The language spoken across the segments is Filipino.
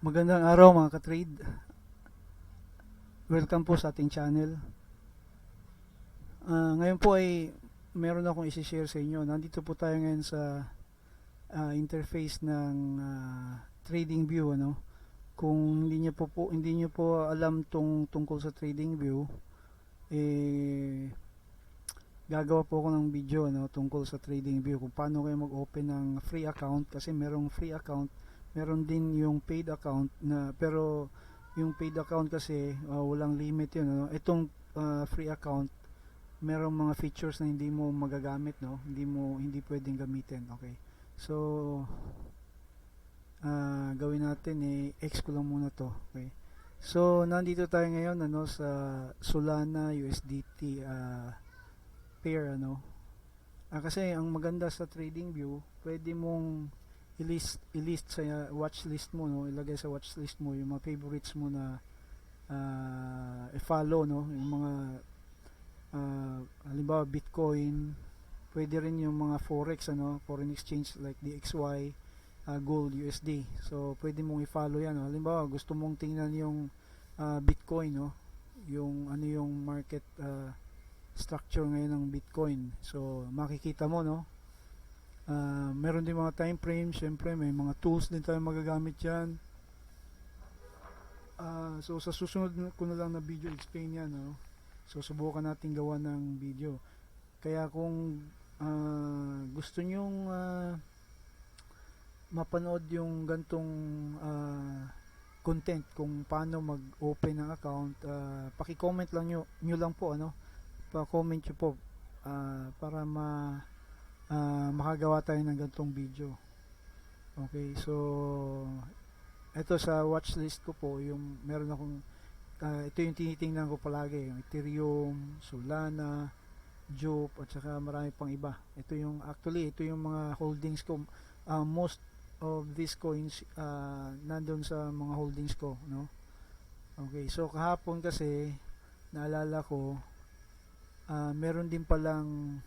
Magandang araw mga ka-trade. Welcome po sa ating channel. Ngayon po ay meron akong isi-share sa inyo. Nandito po tayo ngayon sa interface ng TradingView, ano. Kung hindi niyo po alam tungkol sa TradingView, gagawa po ako ng video, no, tungkol sa TradingView kung paano kayo mag-open ng free account, kasi merong free account, meron din yung paid account pero yung paid account kasi walang limit yun, no? Itong free account, merong mga features na hindi mo magagamit, no? Hindi pwedeng gamitin. Okay, so gawin natin, X ko lang muna to. Okay, so nandito tayo ngayon, ano, sa Solana USDT pair, ano. Kasi ang maganda sa TradingView, pwede mong i-list sa watch list mo, no? Ilagay sa watch list mo yung mga favorites mo na i-follow, no? Yung mga halimbawa Bitcoin, pwede rin yung mga forex, ano, foreign exchange like DXY, gold, USD. So pwede mong i-follow yan, no? Halimbawa gusto mong tingnan yung Bitcoin, no? Yung ano yung market structure ngayon ng Bitcoin. So makikita mo, no? Meron din mga time frame, syempre may mga tools din tayo magagamit diyan. So sa susunod ko na lang na video explain yan, no? So subukan natin gawa ng video. Kaya kung gusto nyong mapanood yung gantong content kung paano mag-open ng account, paki-comment lang nyo lang po, ano, pa-comment nyo po para makagawa tayo ng gantong video. Okay, so ito sa watch list ko po, yung meron akong ito yung tinitingnan ko palagi, yung Ethereum, Solana, Jup, at saka marami pang iba. Ito yung mga holdings ko. Most of these coins nandun sa mga holdings ko, no? Okay, so kahapon kasi naalala ko, meron din palang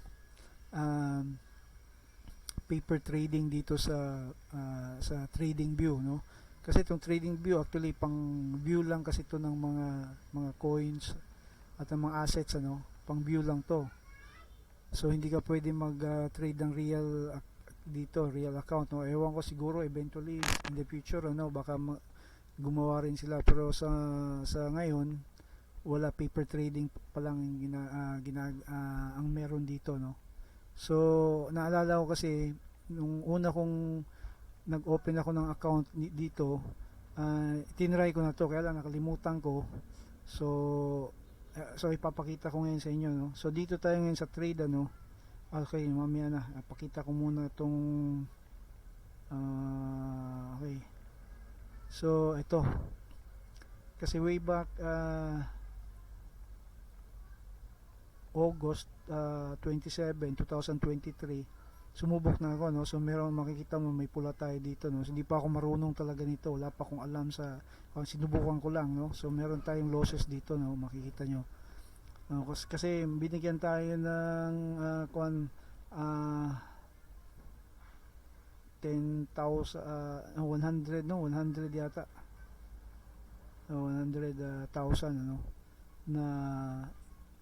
paper trading dito sa TradingView, no? Kasi itong TradingView actually pang view lang kasi ito ng mga coins at ng mga assets, ano, pang view lang to. So hindi ka pwede mag-trade ng real account, no? Ewan ko, siguro eventually in the future, ano, baka gumawa rin sila, pero sa ngayon wala, paper trading pa lang ang meron dito, no. So naalala ko kasi nung una kong nag-open ako ng account dito, tinry ko na to, kaya lang nakalimutan ko. So ipapakita ko ngayon sa inyo, no. So dito tayo ngayon sa trade, ano. Okay, mamaya na, pakita ko muna itong okay. So ito, kasi way back August 27, 2023, sumubok na ako, no. So meron, makikita mo may pula tayo dito, no. So hindi pa ako marunong talaga nito, wala pa akong alam sinubukan ko lang, no. So meron tayong losses dito, no, makikita nyo. Kasi binigyan tayo ng 10,000, 100, no, 100 yata, 100,000, ano, na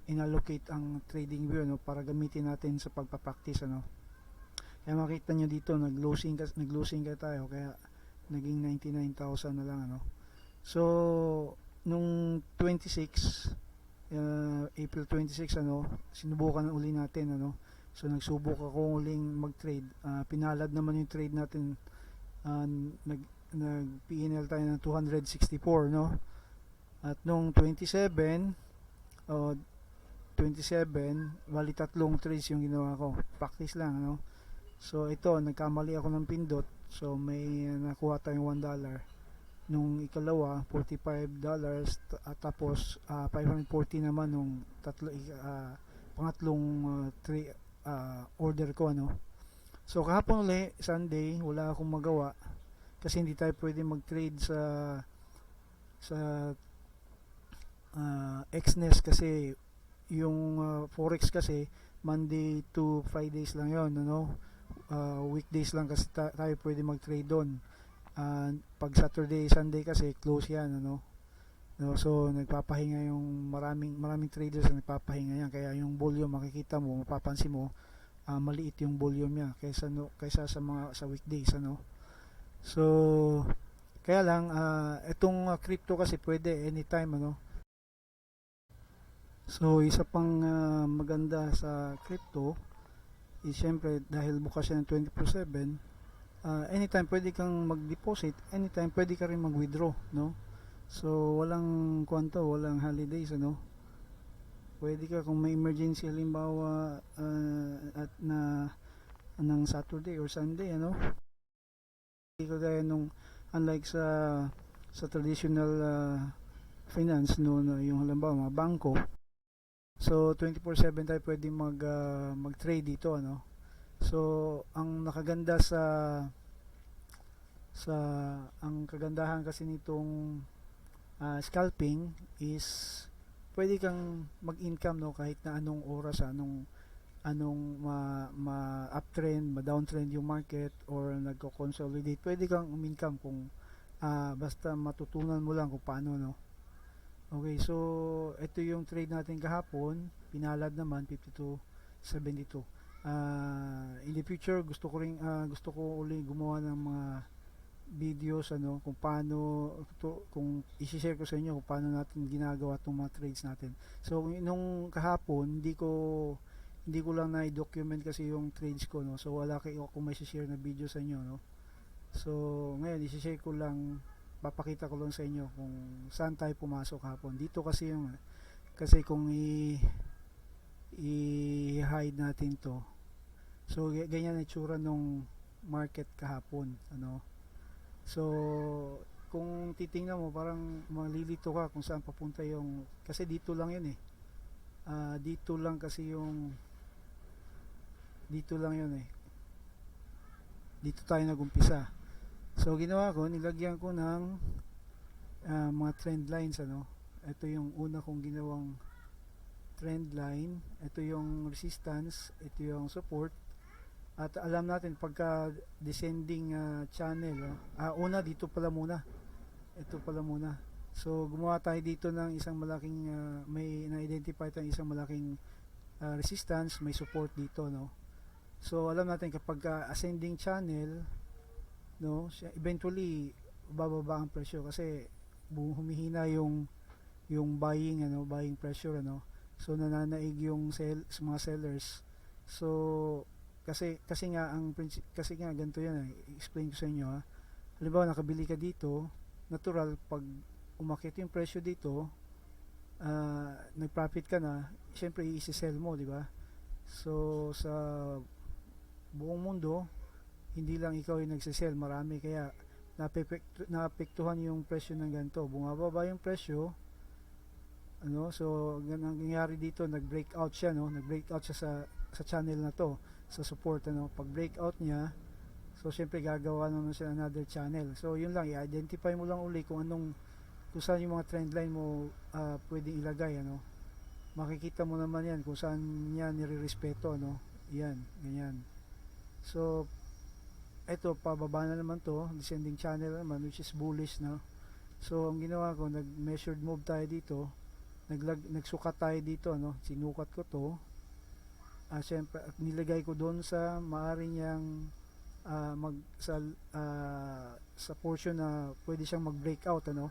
inallocate ang TradingView, no, para gamitin natin sa pagpapractice, ano. Kaya makita nyo dito nag-losing tayo, kaya naging 99,000 na lang, ano. So nung April 26, ano, sinubukan uli natin, ano. So nagsubok ako uling mag-trade, pinalad naman yung trade natin, nag PNL tayo ng 264, no. At nung 27, bali tatlong trades yung ginawa ko, practice lang, ano. So ito, nagkamali ako ng pindot, so may nakuha tayong $1. Nung ikalawa, $45, at tapos 540 naman nung pangatlong order ko, ano. So kahapon uli, Sunday, wala akong magawa kasi hindi tayo pwede mag-trade sa Xnest, kasi yung forex kasi Monday to Fridays lang yon, ano. Weekdays lang kasi tayo pwede mag-trade doon. Pag Saturday, Sunday kasi close yan, ano. No, so nagpapahinga yung maraming traders na nagpapahinga yan, kaya yung volume makikita mo, mapapansin mo, maliit yung volume niya kaysa sa mga sa weekdays, ano. So kaya lang itong crypto kasi pwede anytime, ano. So isa pang maganda sa crypto is syempre dahil bukas yan 24/7, anytime pwede kang mag-deposit, anytime pwede ka rin mag-withdraw, no. So walang kwanto, walang holidays, ano. Pwede ka kung may emergency halimbawa at na ng Saturday or Sunday, ano. Hindi kagaya nung unlike sa traditional finance, no, na yung halimbawa mga bangko. So 24/7 tayo pwede mag-trade dito, ano. So ang nakaganda sa ang kagandahan kasi nitong scalping is pwede kang mag-income, no, kahit na anong oras, anong uptrend, ma-downtrend yung market or nagko-consolidate, pwede kang um-income kung basta matutunan mo lang kung paano, no. Okay, so ito yung trade natin kahapon, pinalad naman 52.72. In the future gusto ko uli gumawa ng mga videos, ano, kung paano kung i-share ko sa inyo kung paano natin ginagawa itong mga trades natin. So nung kahapon hindi ko lang na-document kasi yung trades ko, no. So wala kayo kung may share na video sa inyo, no. So ngayon i-share ko lang, papakita ko lang sa inyo kung saan tayo pumasok kahapon. Dito kasi kung i-hide natin to. So ganyan ang itsura nung market kahapon, ano. So kung titingnan mo parang malilito ka kung saan papunta yung, kasi dito lang yun eh. Dito lang kasi yung dito lang yun eh. Dito tayo nagumpisa. So ginawa ko, nilagyan ko ng mga trend lines, ano. Ito yung una kong ginawang trend line, ito yung resistance, ito yung support. At alam natin pagka descending channel, una dito pala muna. Ito pala muna. So gumawa tayo dito ng isang malaking may na-identify tayong isang malaking resistance, may support dito, no. So alam natin kapag ascending channel, no, eventually bababa ang presyo kasi humihina yung buying pressure, ano. So nananaig yung mga sellers. So kasi nga ganito yan, explain ko sa inyo, ha. Halimbawa nakabili ka dito, natural pag umakit yung presyo dito, nag-profit ka na, syempre i-sell mo, di ba? So sa buong mundo hindi lang ikaw yung nagsisell, marami, kaya naapektuhan yung presyo ng ganito, bumababa yung presyo, ano. So ang nangyari dito, nag-breakout siya, no, nag-breakout siya sa channel na to, sa support, ano. Pag breakout niya, so syempre gagawa naman siya another channel. So yun lang, i-identify mo lang uli kung saan yung mga trend line mo pwedeng ilagay, ano. Makikita mo naman yan kung saan yan nire-respeto, ano. Yan, ganyan. So ito pababa na naman to, descending channel naman, which is bullish, no. So ang ginawa ko, nag-measured move tayo dito, nagsukat tayo dito, no. Sinukat ko to, syempre, at nilagay ko doon sa maaari niyang sa portion na pwede siyang mag-breakout, ano.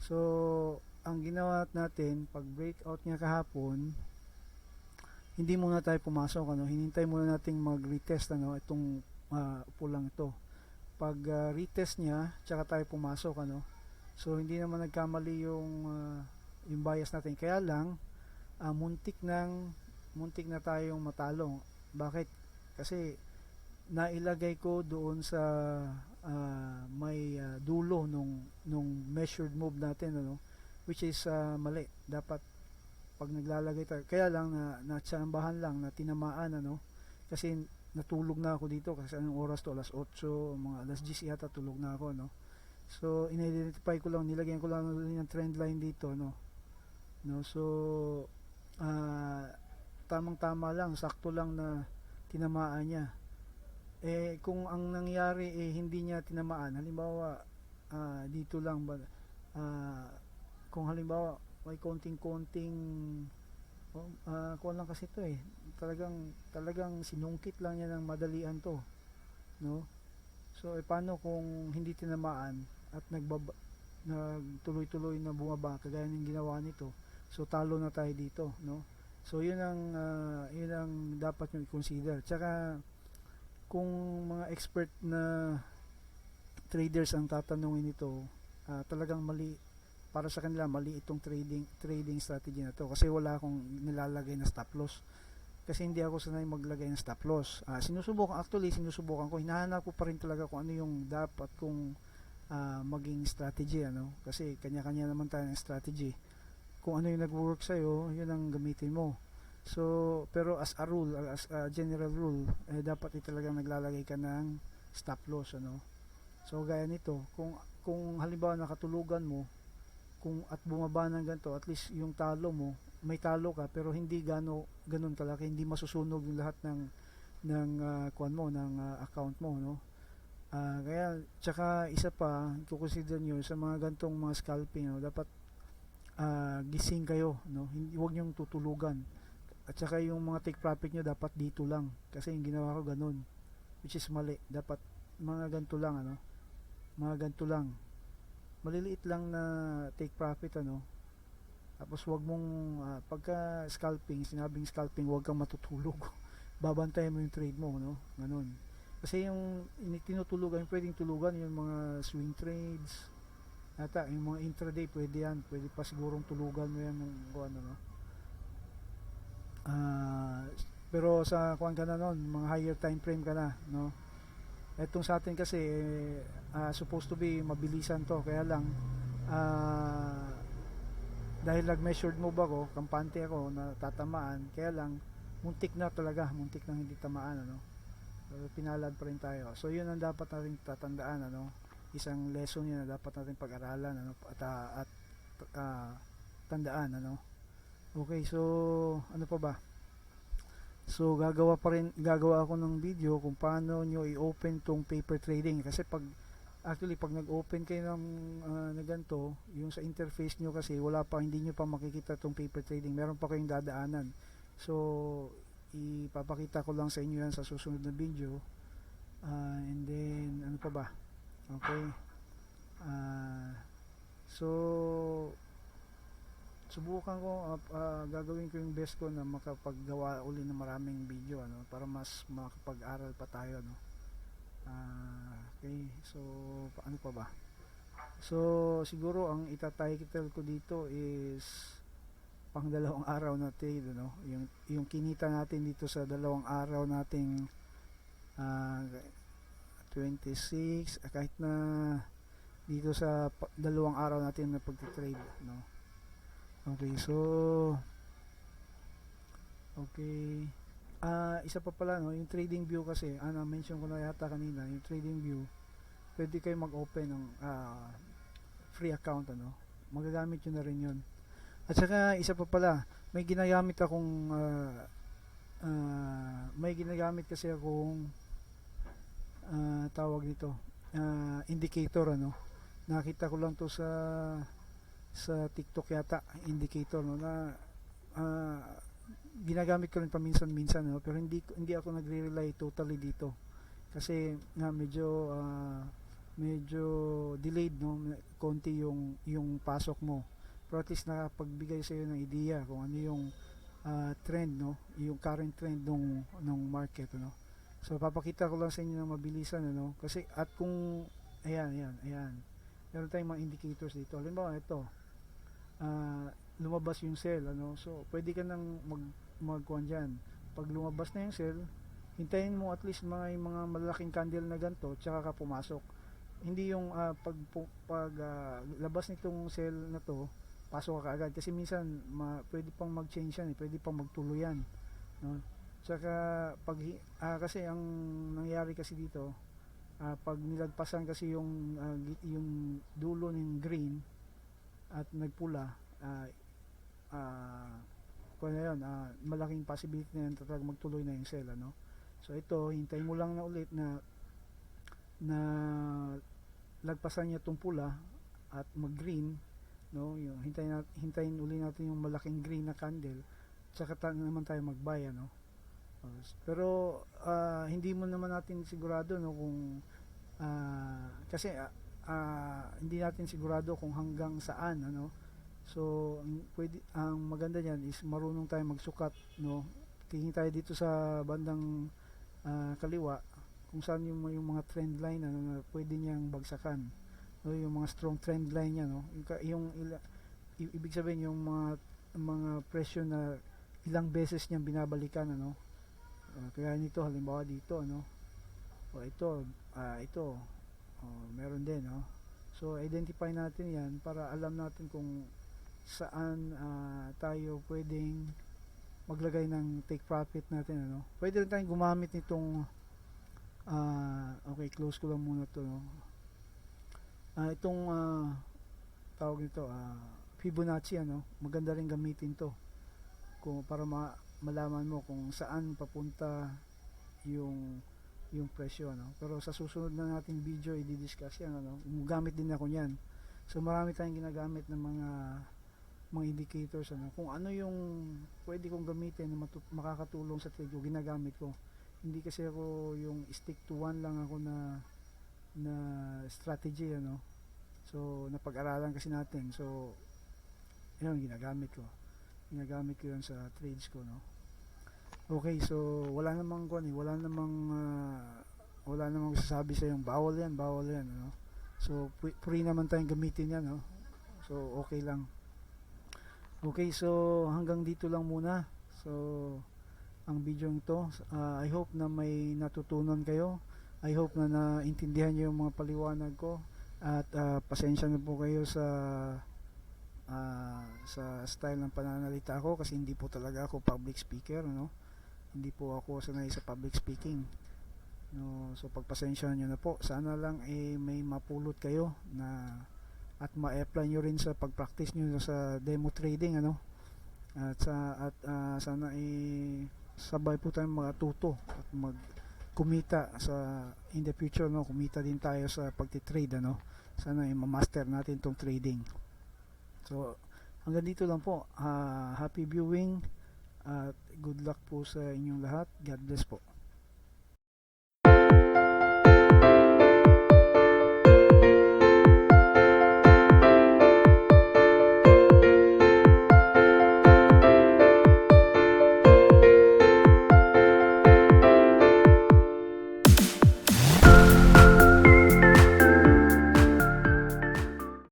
So ang ginawa natin, pag breakout niya kahapon, hindi muna tayo pumasok, ano. Hinintay muna nating mag-retest, ano, itong upo lang ito. Pag retest niya, tsaka tayo pumasok, ano. So hindi naman nagkamali yung bias natin, kaya lang muntik na tayong matalo. Bakit? Kasi nailagay ko doon sa may dulo nung measured move natin, ano, which is mali. Dapat pag naglalagay tayo, kaya lang natsambahan lang na tinamaan, ano, kasi natulog na ako dito kasi anong oras to, alas 8, mga alas 10 yata tulog na ako, no. So in-identify ko lang, nilagyan ko lang yung trend line dito, no. So tamang tama lang, sakto lang na tinamaan niya. kung ang nangyari hindi niya tinamaan, halimbawa dito lang ba, ah, kung halimbawa may konting-konting, kuha lang kasi ito talagang sinungkit lang niya ng madalian to, no? So paano kung hindi tinamaan at nagtuloy-tuloy na bumaba kagaya ng ginawa nito, so talo na tayo dito, no? So yun ang dapat nyo i-consider. Tsaka kung mga expert na traders ang tatanungin nito, talagang mali para sa kanila, mali itong trading strategy na to, kasi wala akong nilalagay na stop loss, kasi hindi ako sanay maglagay ng stop loss. Sinusubukan ko, hinahanap ko pa rin talaga kung ano yung dapat kong maging strategy, ano, kasi kanya-kanya naman tayo ng strategy. Kung ano yung nag-work sa'yo, yun ang gamitin mo. So pero as a general rule, dapat talagang naglalagay ka ng stop loss, ano. So gaya nito, kung halimbawa nakatulugan mo, kung at bumaba ng ganito, at least yung talo mo, may talo ka pero hindi ganun kalaki, hindi masusunog yung lahat ng kuan mo, ng account mo, no. Kaya tsaka isa pa, i-consider nyo sa mga gantong mga scalping, no, dapat gising kayo, no, hindi, huwag nyong tutulugan. At saka yung mga take profit nyo dapat dito lang, kasi yung ginawa ko ganun, which is mali. Dapat mga ganito lang, ano, mga ganito lang, maliliit lang na take profit, ano. Tapos wag mong pagka scalping, sinabing scalping, wag kang matutulog. Babantayan mo yung trade mo, no, ganun. Kasi yung tinutulugan, yung pwedeng tulugan yung mga swing trades, ata yung mga intraday, pwede yan, pwede pa sigurong tulugan mo yan ng kung ano, no. Ah, pero sa kuan ka na nun, mga higher time frame ka na, no. Etong sa atin kasi supposed to be mabilisan to, kaya lang ah, dahil nag-measured move ako, kampante ako na tatamaan, kaya lang muntik na talaga, muntik na hindi tamaan, ano. So, pinalad pa rin tayo. So yun ang dapat natin tatandaan, ano. Isang lesson yun na dapat natin pag-aralan, ano, at ah, tandaan, ano. Okay, so ano pa ba? So gagawa ako ng video kung paano nyo i-open tong paper trading, kasi pag nag-open kayo ng na ganito, yung sa interface nyo kasi wala pa, hindi nyo pa makikita tong paper trading, meron pa kayong dadaanan. So ipapakita ko lang sa inyo yan sa susunod na video. And then ano pa ba? Okay. So subukan ko, gagawin ko yung best ko na makapaggawa uli ng maraming video, ano, para mas makapag-aral pa tayo, no. Okay, so ano pa ba? So siguro ang itatitle ko dito is pang dalawang araw na trade, no, yung kinita natin dito sa dalawang araw nating 26, kahit na dito sa dalawang araw natin na pagtitrade, no. Okay, so okay. Isa pa pala, no, yung trading view kasi, mention ko na yata kanina, yung trading view, pwede kayo mag-open ng free account, ano. Magagamit yun na rin yun. At saka isa pa pala, may ginagamit kasi akong tawag nito, indicator, ano. Nakita ko lang to sa TikTok yata, indicator, no, na ginagamit ko rin paminsan-minsan, no, pero hindi ako nagre-rely totally dito, kasi nga medyo delayed, no, konti yung pasok mo, pero at least nakapagbigay sa iyo ng idea kung ano yung trend, no, yung current trend nung market, no. So papakita ko lang sa inyo ng mabilisan, ano, kasi at kung ayan, meron tayong mga indicators dito. Halimbawa ito, lumabas yung sell, ano, so pwede ka nang magkuhan dyan. Pag lumabas na yung sell, hintayin mo at least yung mga malaking candle na ganito, tsaka ka pumasok. Hindi yung pag labas nitong sell na to, pasok ka agad, kasi minsan pwede pang mag-change yan, pwede pang magtuloy yan, no. Tsaka kasi ang nangyari kasi dito, pag nilagpasan kasi yung dulo ng green at nagpula, kung ano yun, malaking possibility na yun talagang magtuloy na yung sell, ano. So ito, hintayin mo lang na ulit na lagpasan niya tong pula at mag-green, no? Yung hintayin uli natin yung malaking green na candle, tsaka naman tayo mag-buy, ano? Pero hindi mo naman natin sigurado, no, kung kasi hindi natin sigurado kung hanggang saan, ano. So ang maganda niyan is marunong tayo magsukat, no. Tingin tayo dito sa bandang kaliwa kung saan yung mga trend line, ano, na pwede niyang bagsakan, no, yung mga strong trend line niya, no. Ibig sabihin yung mga presyo na ilang beses niyang binabalikan, ano. Kaya nito halimbawa dito, ano, o ito, meron din, no. So identify natin yan para alam natin kung saan tayo pwedeng maglagay ng take profit natin, ano. Pwede rin tayong gumamit nitong okay, close ko lang muna to, no. Itong tawag nito, Fibonacci, ano, maganda rin gamitin to kung para malaman mo kung saan papunta yung presyo, ano. Pero sa susunod na nating video i-discuss yan, ano. Gumagamit din ako niyan. So marami tayong ginagamit ng mga indicators, ano, kung ano yung pwede kong gamitin na makakatulong sa trade ko, ginagamit ko. Hindi kasi ako yung stick to one lang ako na strategy, ano. So napag-aralan kasi natin, so yun ginagamit ko yun sa trades ko, no. Okay, so wala namang sasabi sa yung bawal yan, ano. So free naman tayong gamitin yan, no. So okay lang. Okay, so hanggang dito lang muna. So ang video nito, I hope na may natutunan kayo. I hope na naintindihan niyo yung mga paliwanag ko, at pasensya na po kayo sa style ng pananalita ko, kasi hindi po talaga ako public speaker, no. Hindi po ako sanay sa public speaking, no. So pagpasensyahan niyo na po. Sana lang may mapulot kayo na at ma-apply nyo rin sa pag-practice nyo sa demo trading, ano. At sana sabay po tayong matuto at kumita in the future, no. Kumita din tayo sa pagti-trade, ano. Sana ma-master natin tong trading. So hanggang dito lang po. Happy viewing at good luck po sa inyong lahat. God bless po.